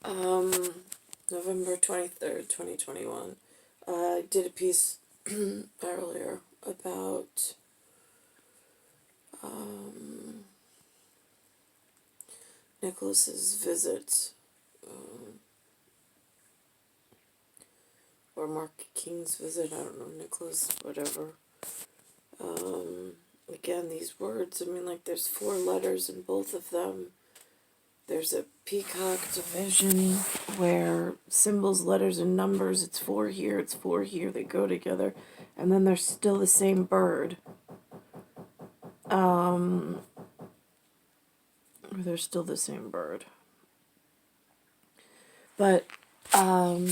November 23rd, 2021. I did a piece earlier about Nicholas's visit, or Mark King's visit, I don't know, Nicholas, whatever. Again, these words, I mean, like, there's 4 letters in both of them. There's a peacock division where symbols, letters, and numbers, it's 4 here, it's 4 here, they go together, and then they're still the same bird. They're still the same bird. But, I'm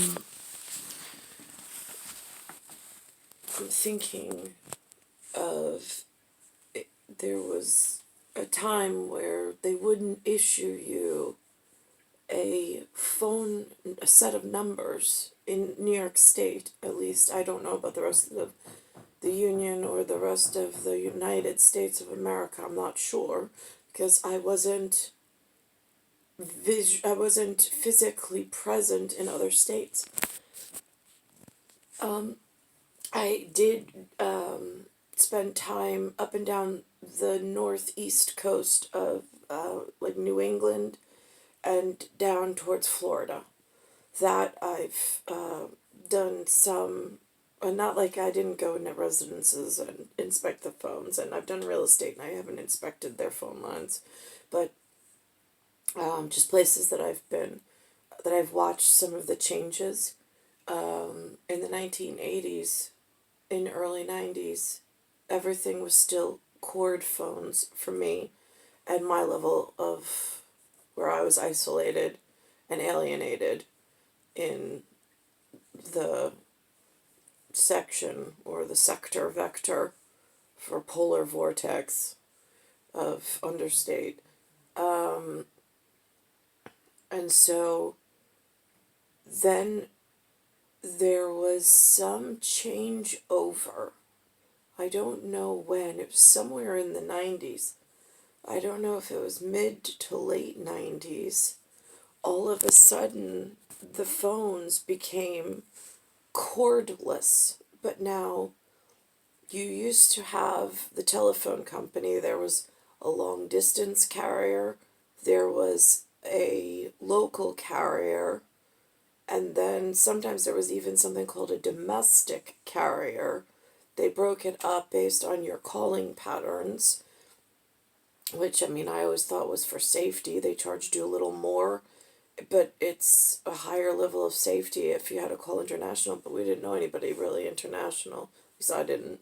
thinking of, there was a time where they wouldn't issue you a set of numbers in New York State, at least. I don't know about the rest of the Union or the rest of the United States of America. I'm not sure, because I wasn't physically present in other states. I did spend time up and down the northeast coast of like New England and down towards Florida. That I've done some, not like I didn't go into residences and inspect the phones, and I've done real estate and I haven't inspected their phone lines, but just places that I've been, that I've watched some of the changes. In the 1980s, in early 90s, everything was still cord phones for me and my level of where I was isolated and alienated in the section or the sector vector for polar vortex of understate. And so then there was some change over. I don't know when. It was somewhere in the 90s. I don't know if it was mid to late 90s. All of a sudden, the phones became cordless. But now, you used to have the telephone company. There was a long distance carrier. There was a local carrier. And then sometimes there was even something called a domestic carrier. They broke it up based on your calling patterns, which, I mean, I always thought was for safety. They charged you a little more, but it's a higher level of safety if you had to call international, but we didn't know anybody really international, at least I didn't.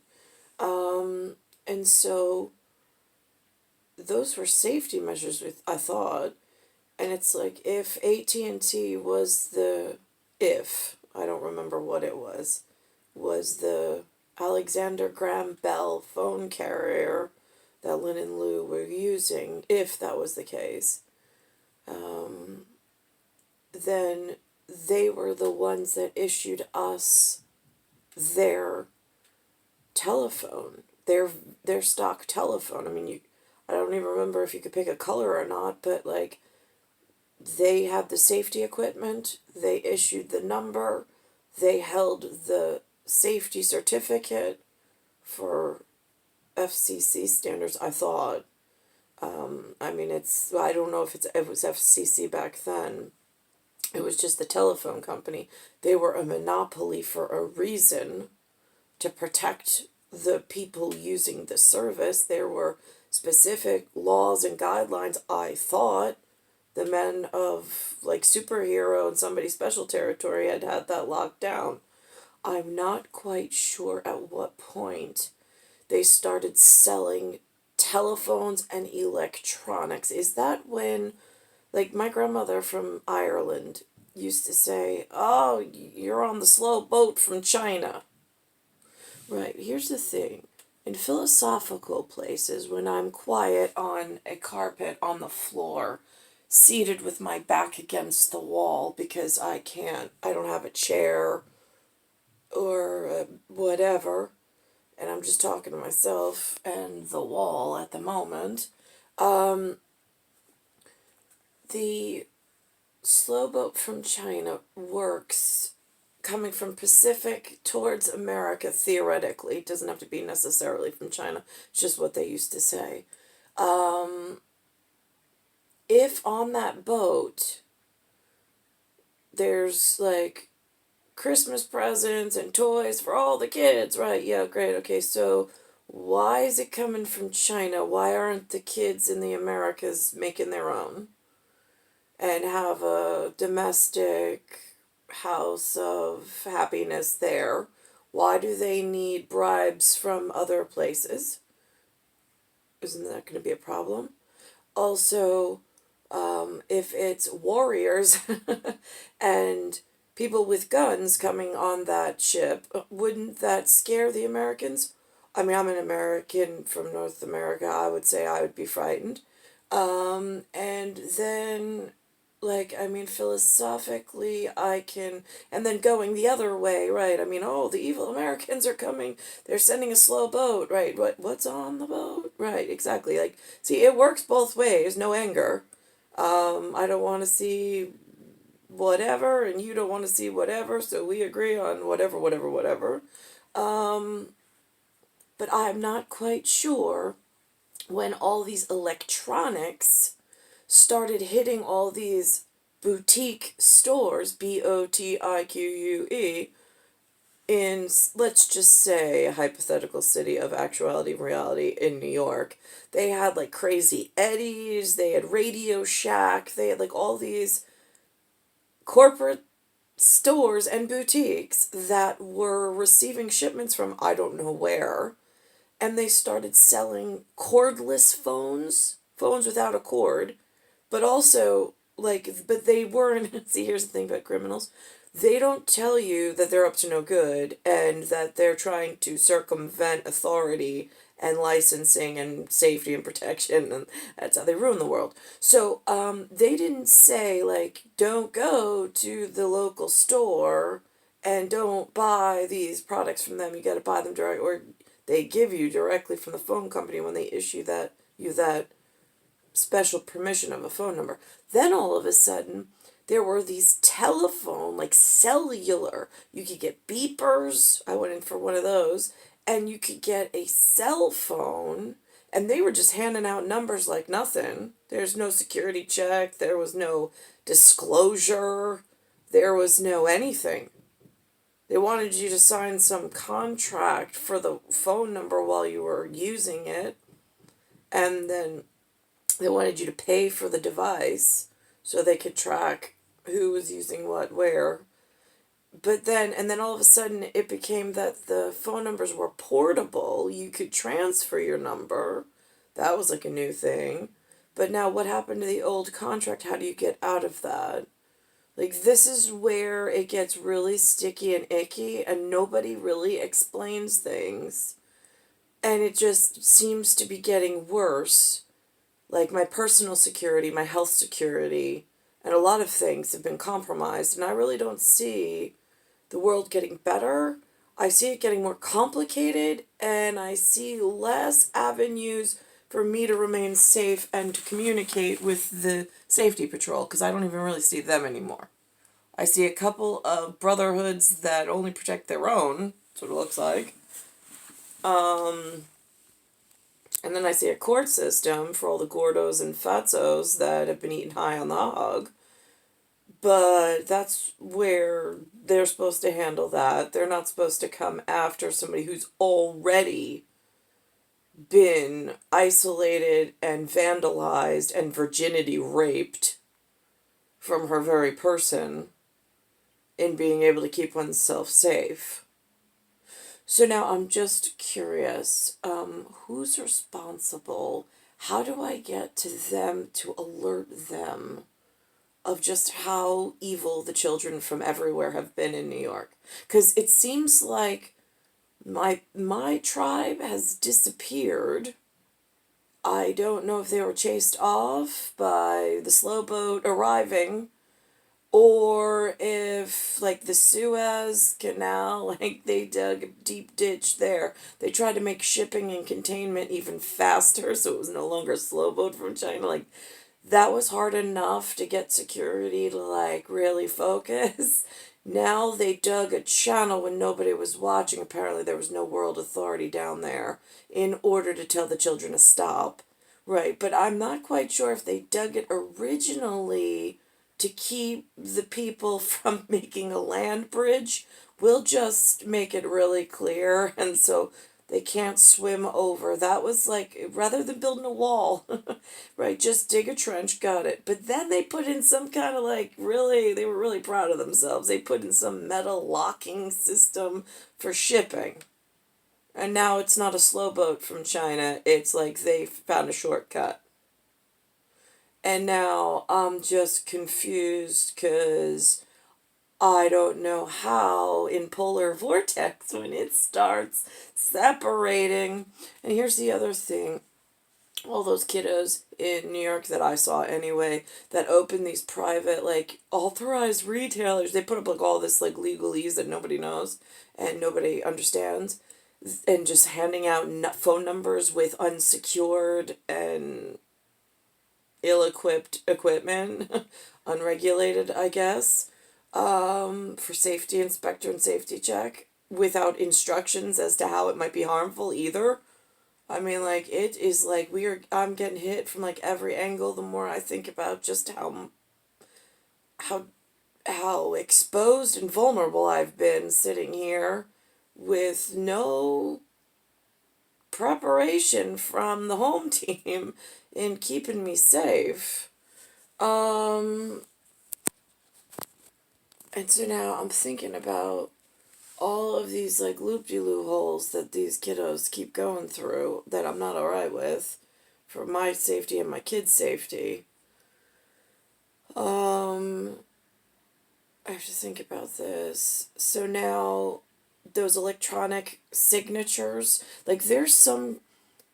And so those were safety measures, I thought. And it's like, if AT&T was I don't remember what it was the Alexander Graham Bell phone carrier that Lynn and Lou were using, if that was the case, then they were the ones that issued us their telephone, their stock telephone. I mean, I don't even remember if you could pick a color or not, but like, they had the safety equipment, they issued the number, they held the safety certificate for FCC standards, I thought. I mean, I don't know if it was FCC back then. It was just the telephone company. They were a monopoly for a reason, to protect the people using the service. There were specific laws and guidelines, I thought. The men of, like, Superhero and Somebody Special Territory had that locked down. I'm not quite sure at what point they started selling telephones and electronics. Is that when, like, my grandmother from Ireland used to say, oh, you're on the slow boat from China. Right, here's the thing. In philosophical places, when I'm quiet on a carpet on the floor, seated with my back against the wall because I don't have a chair or whatever, and I'm just talking to myself and the wall at the moment, the slow boat from China works coming from Pacific towards America theoretically. It doesn't have to be necessarily from China. It's just what they used to say. If on that boat there's like Christmas presents and toys for all the kids, right? Yeah, great. Okay, so why is it coming from China? Why aren't the kids in the Americas making their own and have a domestic house of happiness there? Why do they need bribes from other places? Isn't that going to be a problem? Also, if it's warriors and people with guns coming on that ship, wouldn't that scare the Americans? I mean, I'm an American from North America. I would say I would be frightened. And then, like, I mean, philosophically, I can, and then going the other way, right? I mean, oh, the evil Americans are coming. They're sending a slow boat, right? What's on the boat? Right, exactly. Like, see, it works both ways. No anger. I don't want to see whatever, and you don't want to see whatever, so we agree on whatever, whatever, whatever. But I'm not quite sure when all these electronics started hitting all these boutique stores, Botiquue, in, let's just say, a hypothetical city of actuality and reality in New York. They had like Crazy Eddie's, they had Radio Shack, they had like all these corporate stores and boutiques that were receiving shipments from I don't know where, and they started selling cordless phones without a cord, but also, like, but they weren't, see, here's the thing about criminals. They don't tell you that they're up to no good and that they're trying to circumvent authority and licensing and safety and protection, and that's how they ruin the world. So, they didn't say, like, don't go to the local store and don't buy these products from them. You gotta buy them direct, or they give you directly from the phone company when they issue that special permission of a phone number. Then all of a sudden, there were these telephone, like cellular. You could get beepers. I went in for one of those. And you could get a cell phone. And they were just handing out numbers like nothing. There's no security check. There was no disclosure. There was no anything. They wanted you to sign some contract for the phone number while you were using it. And then they wanted you to pay for the device so they could track who was using what where. But then, and then all of a sudden it became that the phone numbers were portable. You could transfer your number. That was like a new thing. But now what happened to the old contract? How do you get out of that? Like, this is where it gets really sticky and icky, and nobody really explains things. And it just seems to be getting worse. Like, my personal security, my health security, and a lot of things have been compromised, and I really don't see the world getting better. I see it getting more complicated, and I see less avenues for me to remain safe and to communicate with the safety patrol, because I don't even really see them anymore. I see a couple of brotherhoods that only protect their own, that's what it looks like. And then I see a court system for all the gordos and fatzos that have been eaten high on the hog. But that's where they're supposed to handle that. They're not supposed to come after somebody who's already been isolated and vandalized and virginity raped from her very person in being able to keep oneself safe. So now I'm just curious, who's responsible? How do I get to them to alert them of just how evil the children from everywhere have been in New York? Because it seems like my tribe has disappeared. I don't know if they were chased off by the slow boat arriving, or if, like, the Suez Canal, like, they dug a deep ditch there. They tried to make shipping and containment even faster, so it was no longer a slow boat from China. Like, that was hard enough to get security to like really focus. Now they dug a channel when nobody was watching. Apparently, there was no world authority down there in order to tell the children to stop. Right, but I'm not quite sure if they dug it originally to keep the people from making a land bridge. We'll just make it really clear, and so they can't swim over. That was like, rather than building a wall, right, just dig a trench, got it. But then they put in some kind of like, really, they were really proud of themselves. They put in some metal locking system for shipping. And now it's not a slow boat from China. It's like they found a shortcut. And now I'm just confused because I don't know how in polar vortex when it starts separating. And here's the other thing. All those kiddos in New York that I saw anyway that open these private like authorized retailers, they put up like all this like legalese that nobody knows and nobody understands, and just handing out phone numbers with unsecured and ill-equipped equipment, unregulated, I guess, for safety inspector and safety check, without instructions as to how it might be harmful either. I mean, like, it is like I'm getting hit from like every angle the more I think about just how how exposed and vulnerable I've been sitting here with no preparation from the home team in keeping me safe. Um, and so now I'm thinking about all of these like loop-de-loo holes that these kiddos keep going through that I'm not alright with for my safety and my kids' safety. Um, I have to think about this. So now those electronic signatures, like there's some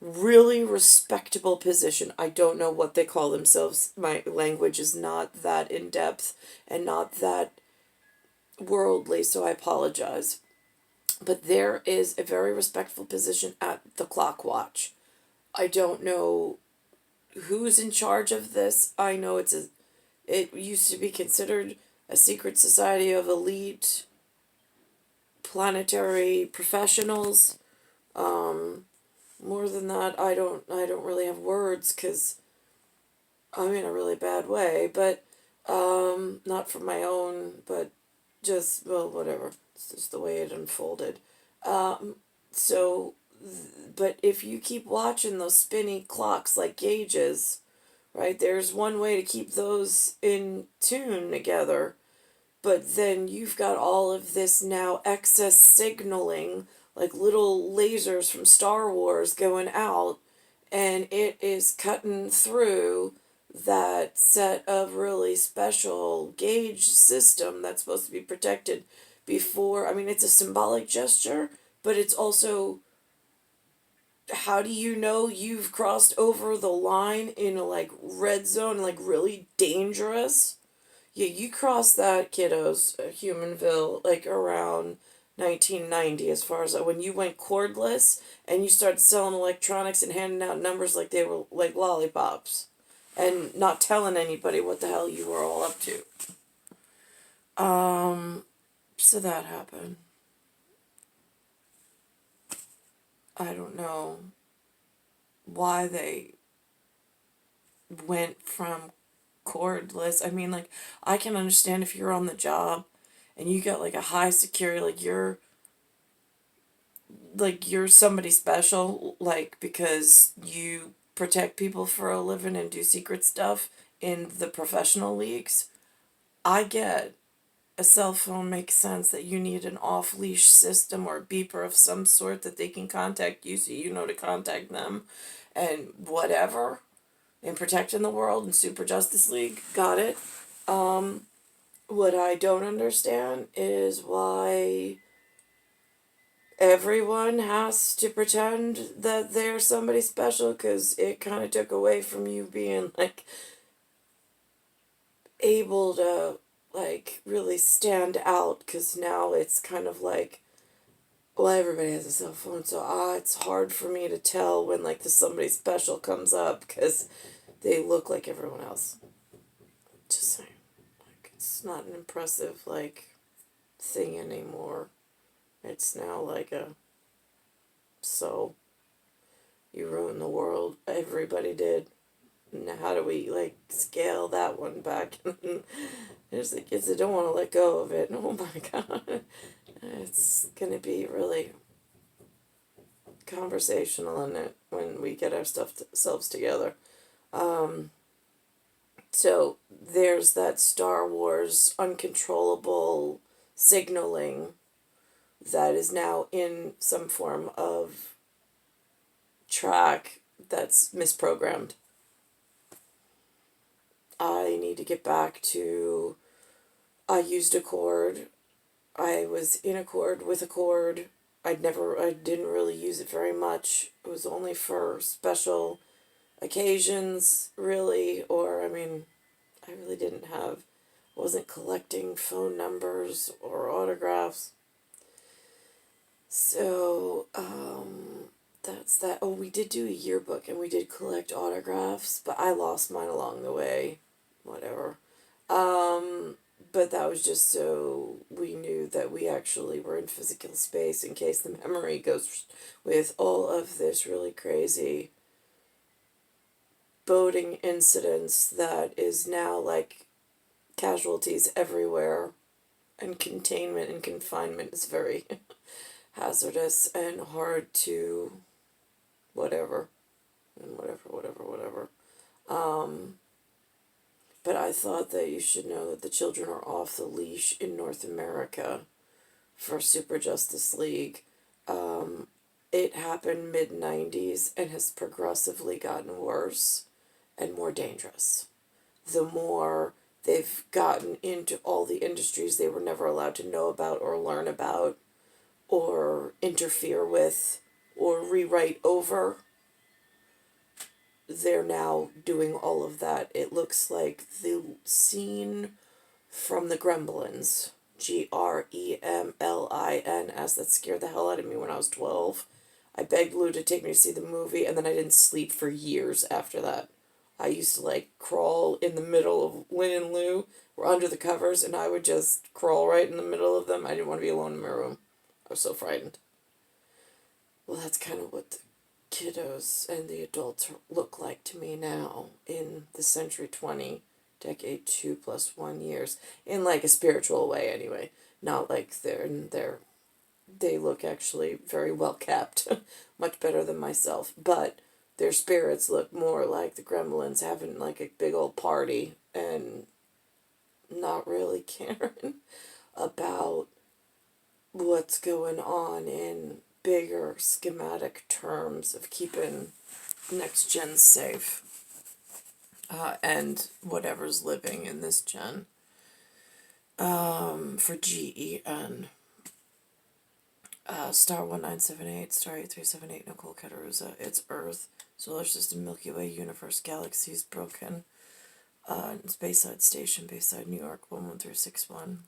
really respectable position. I don't know what they call themselves. My language is not that in depth and not that worldly, so I apologize. But there is a very respectful position at the clock watch. I don't know who's in charge of this. I know it used to be considered a secret society of elite planetary professionals. More than that, I don't really have words because I'm in a really bad way, but not for my own, but just, well, whatever. It's just the way it unfolded. So, but if you keep watching those spinny clocks like gauges, right, there's one way to keep those in tune together, but then you've got all of this now excess signaling, like little lasers from Star Wars going out, and it is cutting through that set of really special gauge system that's supposed to be protected before. I mean, it's a symbolic gesture, but it's also, how do you know you've crossed over the line in a like red zone, like really dangerous? Yeah, you crossed that, kiddos, Humanville, like around 1990, as far as when you went cordless and you started selling electronics and handing out numbers like they were like lollipops and not telling anybody what the hell you were all up to. So that happened. I don't know why they went from cordless. I mean, like, I can understand if you're on the job and you got like a high security, like you're somebody special, like because you protect people for a living and do secret stuff in the professional leagues. I get a cell phone makes sense that you need an off leash system or beeper of some sort that they can contact you so you know to contact them and whatever. In protecting the world in Superjustice League, got it. What I don't understand is why everyone has to pretend that they're somebody special, because it kind of took away from you being like able to like really stand out, because now it's kind of like, well, everybody has a cell phone, so it's hard for me to tell when like the somebody special comes up, because they look like everyone else. Just saying. Like, it's not an impressive, like, thing anymore. It's now like a, so, you ruined the world. Everybody did. Now how do we, like, scale that one back? There's the kids that don't want to let go of it. Oh my god. It's gonna be really conversational in it when we get our selves together. So there's that Star Wars uncontrollable signaling that is now in some form of track that's misprogrammed. I need to get back to, I used a cord. I was in a cord with a cord. I didn't really use it very much. It was only for special occasions, really, or, I mean, I really wasn't collecting phone numbers or autographs. So, that's that. Oh, we did do a yearbook and we did collect autographs, but I lost mine along the way. Whatever. But that was just so we knew that we actually were in physical space in case the memory goes with all of this really crazy boating incidents that is now like casualties everywhere, and containment and confinement is very hazardous and hard to whatever. But I thought that you should know that the children are off the leash in North America for Superjustice League. It happened mid-90s and has progressively gotten worse and more dangerous. The more they've gotten into all the industries they were never allowed to know about or learn about or interfere with or rewrite over, they're now doing all of that. It looks like the scene from the Gremlins, Gremlins, that scared the hell out of me when I was 12. I begged Lou to take me to see the movie, and then I didn't sleep for years after that. I used to, like, crawl in the middle of Lynn and Lou, were under the covers, and I would just crawl right in the middle of them. I didn't want to be alone in my room. I was so frightened. Well, that's kind of what the kiddos and the adults look like to me now in the century 20, decade 2+1 years, in like a spiritual way anyway. Not like they look actually very well kept, much better than myself, but their spirits look more like the Gremlins having like a big old party and not really caring about what's going on in bigger schematic terms of keeping next gen safe, and whatever's living in this gen, for GEN. Star 1978, Star 8378, Nicole, Cattaruzza, it's Earth, Solar System, Milky Way, Universe, Galaxies, Broken, it's Bayside Station, Bayside, New York, 11361.